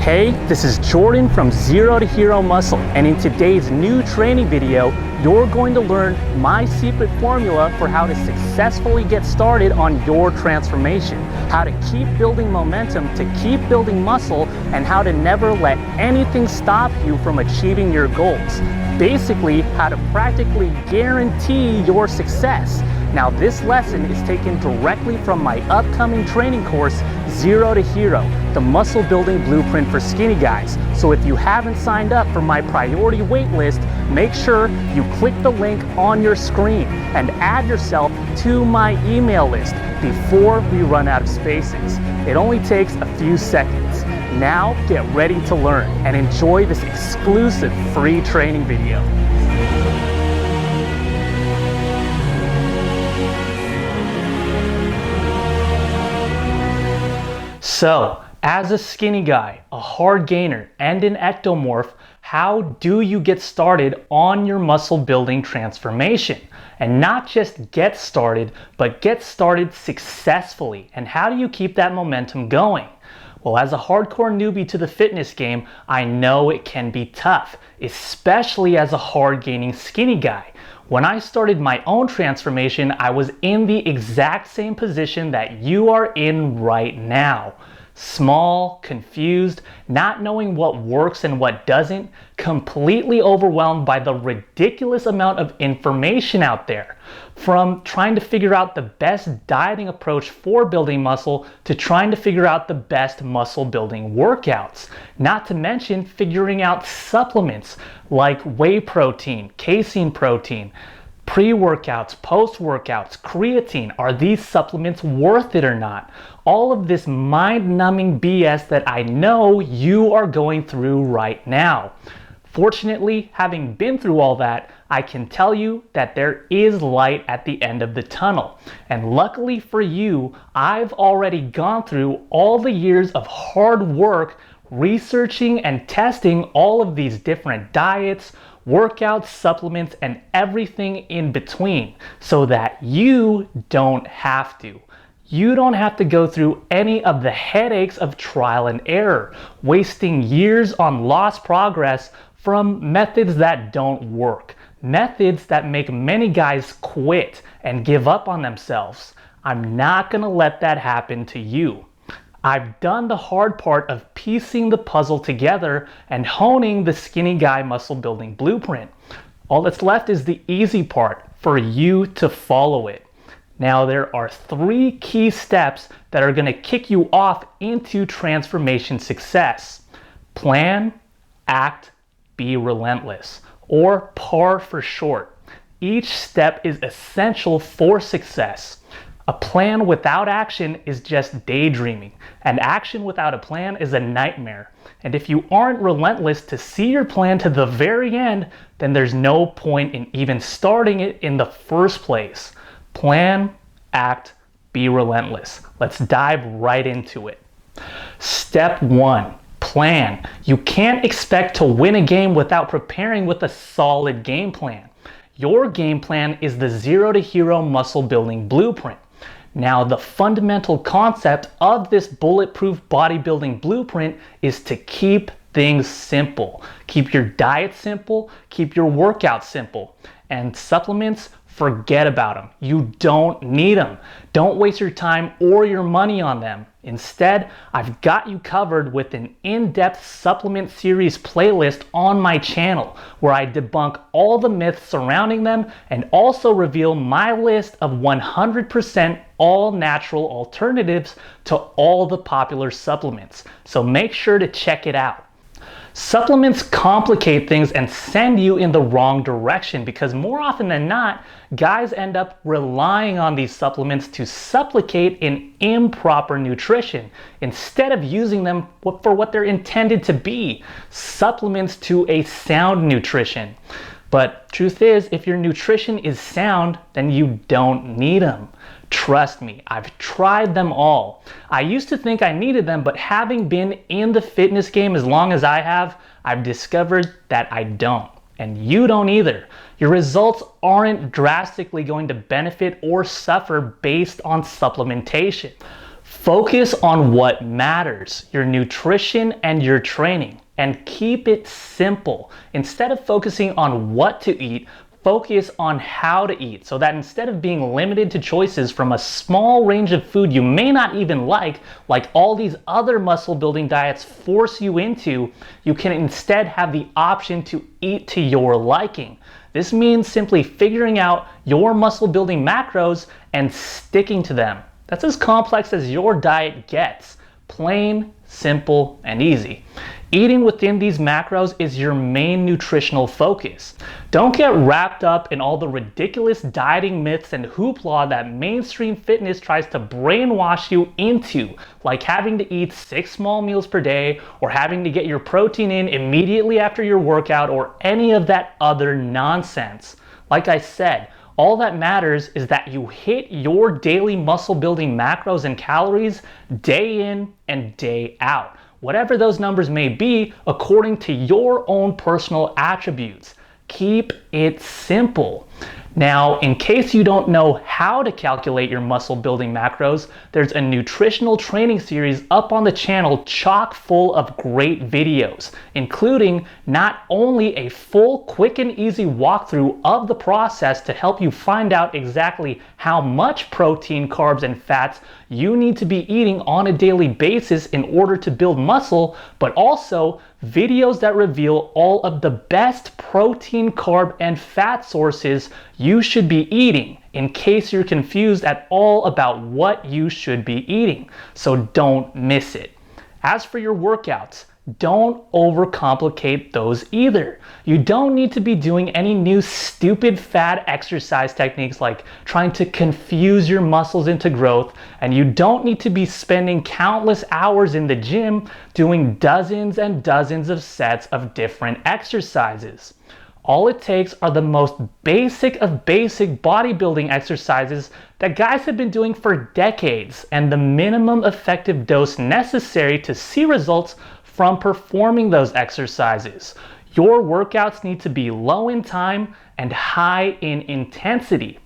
Hey, this is Jordan from Zero to Hero Muscle, and in today's new training video, you're going to learn my secret formula for how to successfully get started on your transformation, how to keep building momentum, to keep building muscle, and how to never let anything stop you from achieving your goals. Basically, how to practically guarantee your success. Now, this lesson is taken directly from my upcoming training course, Zero to Hero, the muscle building blueprint for skinny guys. So if you haven't signed up for my priority waitlist, make sure you click the link on your screen and add yourself to my email list before we run out of spaces. It only takes a few seconds. Now get ready to learn and enjoy this exclusive free training video. So, as a skinny guy, a hard gainer, and an ectomorph, how do you get started on your muscle building transformation? And not just get started, but get started successfully. And how do you keep that momentum going? Well, as a hardcore newbie to the fitness game, I know it can be tough, especially as a hard gaining skinny guy. When I started my own transformation, I was in the exact same position that you are in right now. Small, confused, not knowing what works and what doesn't, completely overwhelmed by the ridiculous amount of information out there. From trying to figure out the best dieting approach for building muscle to trying to figure out the best muscle building workouts. Not to mention figuring out supplements like whey protein, casein protein, pre-workouts, post-workouts, creatine. Are these supplements worth it or not? All of this mind-numbing BS that I know you are going through right now. Fortunately, having been through all that, I can tell you that there is light at the end of the tunnel. And luckily for you, I've already gone through all the years of hard work researching and testing all of these different diets, workouts, supplements, and everything in between so that you don't have to. You don't have to go through any of the headaches of trial and error, wasting years on lost progress from methods that don't work, methods that make many guys quit and give up on themselves. I'm not gonna let that happen to you. I've done the hard part of piecing the puzzle together and honing the skinny guy muscle building blueprint. All that's left is the easy part for you to follow it. Now, there are 3 key steps that are going to kick you off into transformation success. Plan, act, be relentless, or PAR for short. Each step is essential for success. A plan without action is just daydreaming, and action without a plan is a nightmare. And if you aren't relentless to see your plan to the very end, then there's no point in even starting it in the first place. Plan, act, be relentless. Let's dive right into it. Step 1, plan. You can't expect to win a game without preparing with a solid game plan. Your game plan is the Zero to Hero muscle building blueprint. Now, the fundamental concept of this bulletproof bodybuilding blueprint is to keep things simple. Keep your diet simple, keep your workout simple. And supplements, forget about them. You don't need them. Don't waste your time or your money on them. Instead, I've got you covered with an in-depth supplement series playlist on my channel where I debunk all the myths surrounding them and also reveal my list of 100% all-natural alternatives to all the popular supplements. So make sure to check it out. Supplements complicate things and send you in the wrong direction because more often than not, guys end up relying on these supplements to supplicate in improper nutrition instead of using them for what they're intended to be, supplements to a sound nutrition. But truth is, if your nutrition is sound, then you don't need them. Trust me, I've tried them all. I used to think I needed them, but having been in the fitness game as long as I have, I've discovered that I don't. And you don't either. Your results aren't drastically going to benefit or suffer based on supplementation. Focus on what matters, your nutrition and your training, and keep it simple. Instead of focusing on what to eat, focus on how to eat, so that instead of being limited to choices from a small range of food you may not even like all these other muscle building diets force you into, you can instead have the option to eat to your liking. This means simply figuring out your muscle building macros and sticking to them. That's as complex as your diet gets. Plain, simple, and easy. Eating within these macros is your main nutritional focus. Don't get wrapped up in all the ridiculous dieting myths and hoopla that mainstream fitness tries to brainwash you into, like having to eat 6 small meals per day, or having to get your protein in immediately after your workout, or any of that other nonsense. Like I said, all that matters is that you hit your daily muscle building macros and calories day in and day out, whatever those numbers may be according to your own personal attributes. Keep it simple. Now, in case you don't know how to calculate your muscle building macros, there's a nutritional training series up on the channel chock full of great videos, including not only a full, quick and easy walkthrough of the process to help you find out exactly how much protein, carbs, and fats you need to be eating on a daily basis in order to build muscle, but also videos that reveal all of the best protein, carb, and fat sources you should be eating in case you're confused at all about what you should be eating. So don't miss it. As for your workouts, don't overcomplicate those either. You don't need to be doing any new stupid fad exercise techniques like trying to confuse your muscles into growth, and you don't need to be spending countless hours in the gym doing dozens and dozens of sets of different exercises. All it takes are the most basic of basic bodybuilding exercises that guys have been doing for decades, and the minimum effective dose necessary to see results from performing those exercises. Your workouts need to be low in time and high in intensity.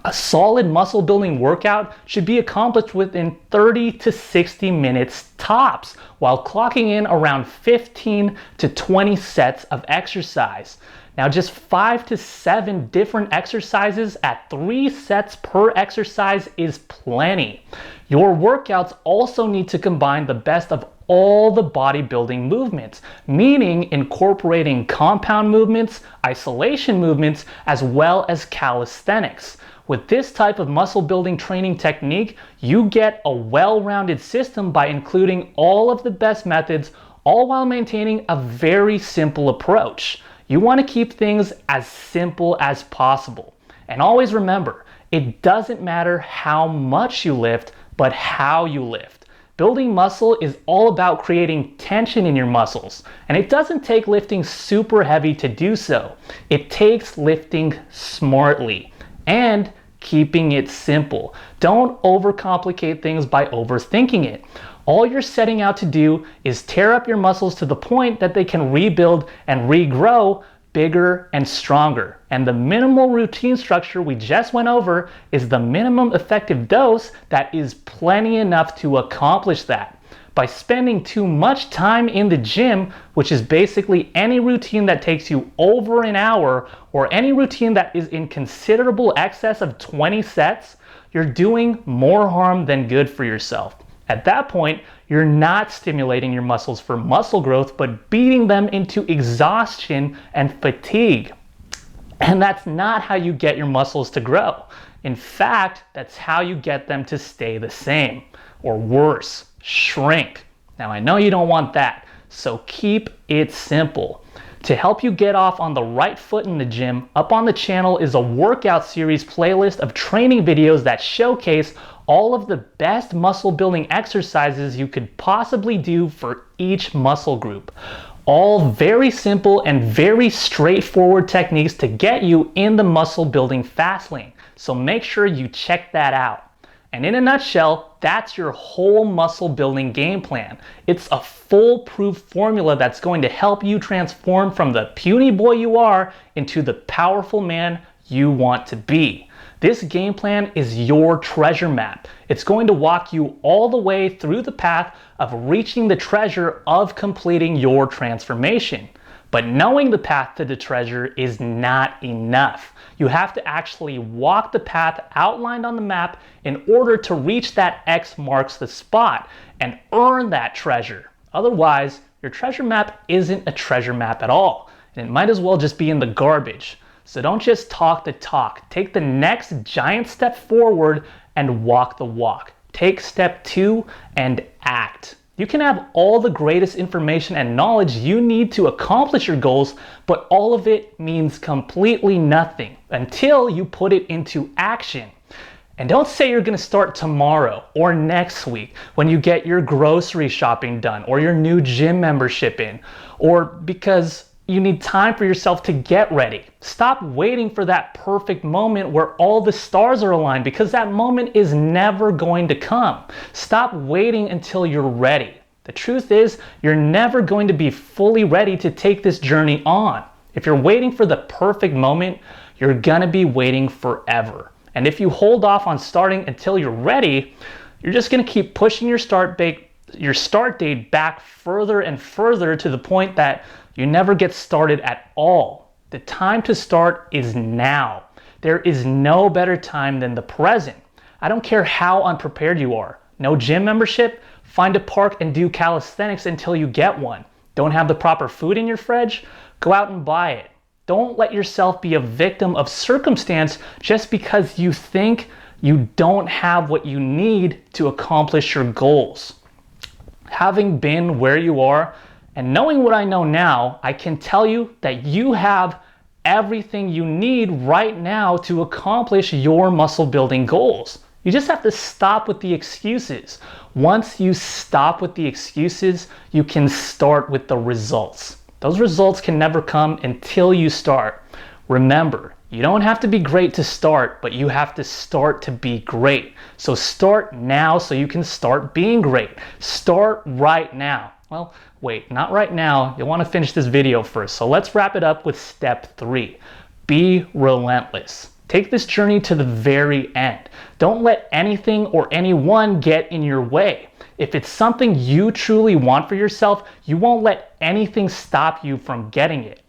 A solid muscle building workout should be accomplished within 30 to 60 minutes tops, while clocking in around 15 to 20 sets of exercise. Now, just 5 to 7 different exercises at 3 sets per exercise is plenty. Your workouts also need to combine the best of all the bodybuilding movements, meaning incorporating compound movements, isolation movements, as well as calisthenics. With this type of muscle building training technique, you get a well-rounded system by including all of the best methods, all while maintaining a very simple approach. You want to keep things as simple as possible. And always remember, it doesn't matter how much you lift, but how you lift. Building muscle is all about creating tension in your muscles, and it doesn't take lifting super heavy to do so. It takes lifting smartly and keeping it simple. Don't overcomplicate things by overthinking it. All you're setting out to do is tear up your muscles to the point that they can rebuild and regrow bigger and stronger. And the minimal routine structure we just went over is the minimum effective dose that is plenty enough to accomplish that. By spending too much time in the gym, which is basically any routine that takes you over an hour, or any routine that is in considerable excess of 20 sets, you're doing more harm than good for yourself. At that point, you're not stimulating your muscles for muscle growth, but beating them into exhaustion and fatigue. And that's not how you get your muscles to grow. In fact, that's how you get them to stay the same, or worse, shrink. Now, I know you don't want that, so keep it simple. To help you get off on the right foot in the gym, up on the channel is a workout series playlist of training videos that showcase all of the best muscle building exercises you could possibly do for each muscle group. All very simple and very straightforward techniques to get you in the muscle building fast lane. So make sure you check that out. And in a nutshell, that's your whole muscle building game plan. It's a foolproof formula that's going to help you transform from the puny boy you are into the powerful man you want to be. This game plan is your treasure map. It's going to walk you all the way through the path of reaching the treasure of completing your transformation. But knowing the path to the treasure is not enough. You have to actually walk the path outlined on the map in order to reach that X marks the spot and earn that treasure. Otherwise, your treasure map isn't a treasure map at all, and it might as well just be in the garbage. So don't just talk the talk. Take the next giant step forward and walk the walk. Take step 2 and act. You can have all the greatest information and knowledge you need to accomplish your goals, but all of it means completely nothing until you put it into action. And don't say you're going to start tomorrow or next week when you get your grocery shopping done or your new gym membership in, or because you need time for yourself to get ready. Stop waiting for that perfect moment where all the stars are aligned, because that moment is never going to come. Stop waiting until you're ready. The truth is, you're never going to be fully ready to take this journey on. If you're waiting for the perfect moment, you're gonna be waiting forever. And if you hold off on starting until you're ready, you're just gonna keep pushing your start date back further and further to the point that you never get started at all. The time to start is now. There is no better time than the present. I don't care how unprepared you are. No gym membership? Find a park and do calisthenics until you get one. Don't have the proper food in your fridge? Go out and buy it. Don't let yourself be a victim of circumstance just because you think you don't have what you need to accomplish your goals. Having been where you are and knowing what I know now, I can tell you that you have everything you need right now to accomplish your muscle building goals. You just have to stop with the excuses. Once you stop with the excuses, you can start with the results. Those results can never come until you start. Remember, you don't have to be great to start, but you have to start to be great. So start now so you can start being great. Start right now. Well, wait, not right now. You'll want to finish this video first. So let's wrap it up with step 3. Be relentless. Take this journey to the very end. Don't let anything or anyone get in your way. If it's something you truly want for yourself, you won't let anything stop you from getting it.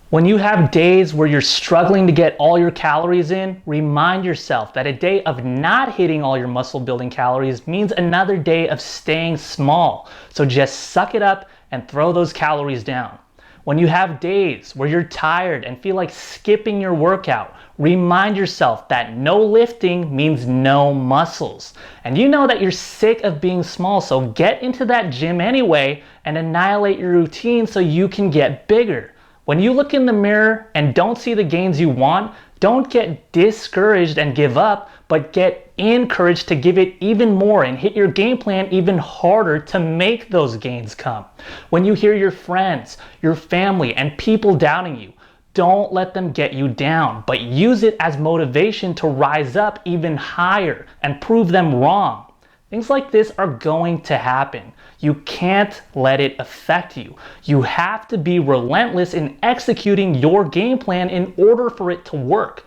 When you have days where you're struggling to get all your calories in, remind yourself that a day of not hitting all your muscle building calories means another day of staying small. So just suck it up and throw those calories down. When you have days where you're tired and feel like skipping your workout, remind yourself that no lifting means no muscles. And you know that you're sick of being small, so get into that gym anyway and annihilate your routine so you can get bigger. When you look in the mirror and don't see the gains you want, don't get discouraged and give up, but get encouraged to give it even more and hit your game plan even harder to make those gains come. When you hear your friends, your family, and people doubting you, don't let them get you down, but use it as motivation to rise up even higher and prove them wrong. Things like this are going to happen. You can't let it affect you. You have to be relentless in executing your game plan in order for it to work.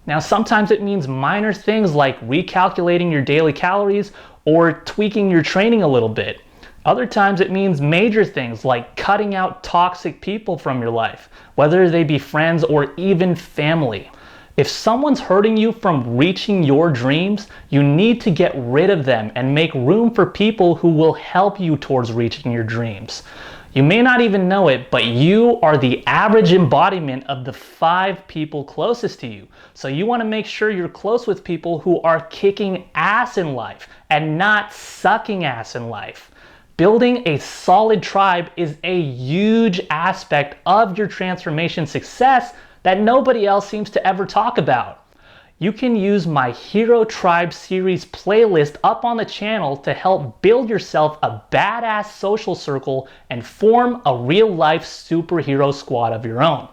Now, sometimes it means minor things like recalculating your daily calories or tweaking your training a little bit. Other times it means major things like cutting out toxic people from your life, whether they be friends or even family. If someone's hurting you from reaching your dreams, you need to get rid of them and make room for people who will help you towards reaching your dreams. You may not even know it, but you are the average embodiment of the 5 people closest to you. So you want to make sure you're close with people who are kicking ass in life and not sucking ass in life. Building a solid tribe is a huge aspect of your transformation success that nobody else seems to ever talk about. You can use my Hero Tribe series playlist up on the channel to help build yourself a badass social circle and form a real-life superhero squad of your own.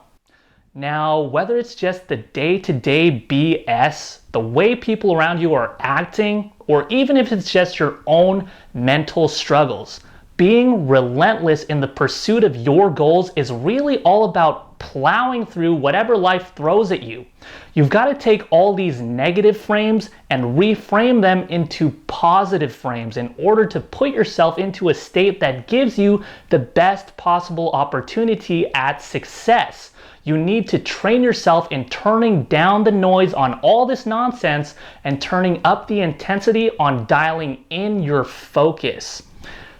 Now, whether it's just the day-to-day BS, the way people around you are acting, or even if it's just your own mental struggles, being relentless in the pursuit of your goals is really all about plowing through whatever life throws at you. You've got to take all these negative frames and reframe them into positive frames in order to put yourself into a state that gives you the best possible opportunity at success. You need to train yourself in turning down the noise on all this nonsense and turning up the intensity on dialing in your focus.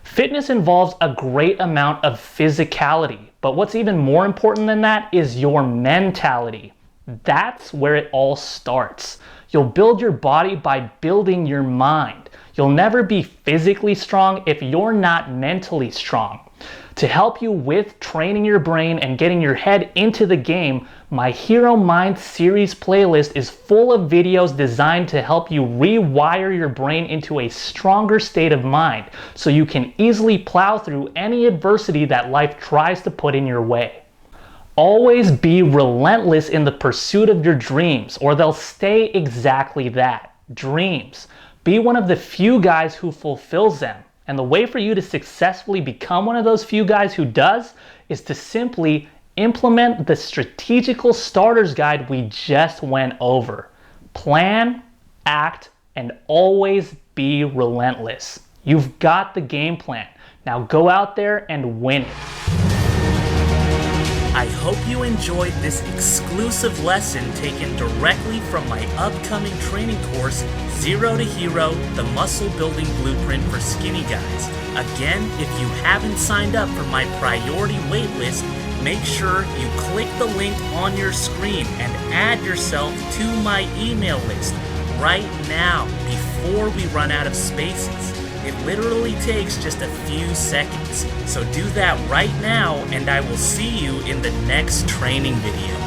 Fitness involves a great amount of physicality, but what's even more important than that is your mentality. That's where it all starts. You'll build your body by building your mind. You'll never be physically strong if you're not mentally strong. To help you with training your brain and getting your head into the game, my Hero Mind series playlist is full of videos designed to help you rewire your brain into a stronger state of mind so you can easily plow through any adversity that life tries to put in your way. Always be relentless in the pursuit of your dreams, or they'll stay exactly that, dreams. Be one of the few guys who fulfills them. And the way for you to successfully become one of those few guys who does is to simply implement the strategical starters guide we just went over. Plan, act, and always be relentless. You've got the game plan. Now go out there and win it. I hope you enjoyed this exclusive lesson taken directly from my upcoming training course, Zero to Hero, the Muscle Building Blueprint for Skinny Guys. Again, if you haven't signed up for my priority waitlist, make sure you click the link on your screen and add yourself to my email list right now before we run out of spaces. It literally takes just a few seconds. So do that right now, and I will see you in the next training video.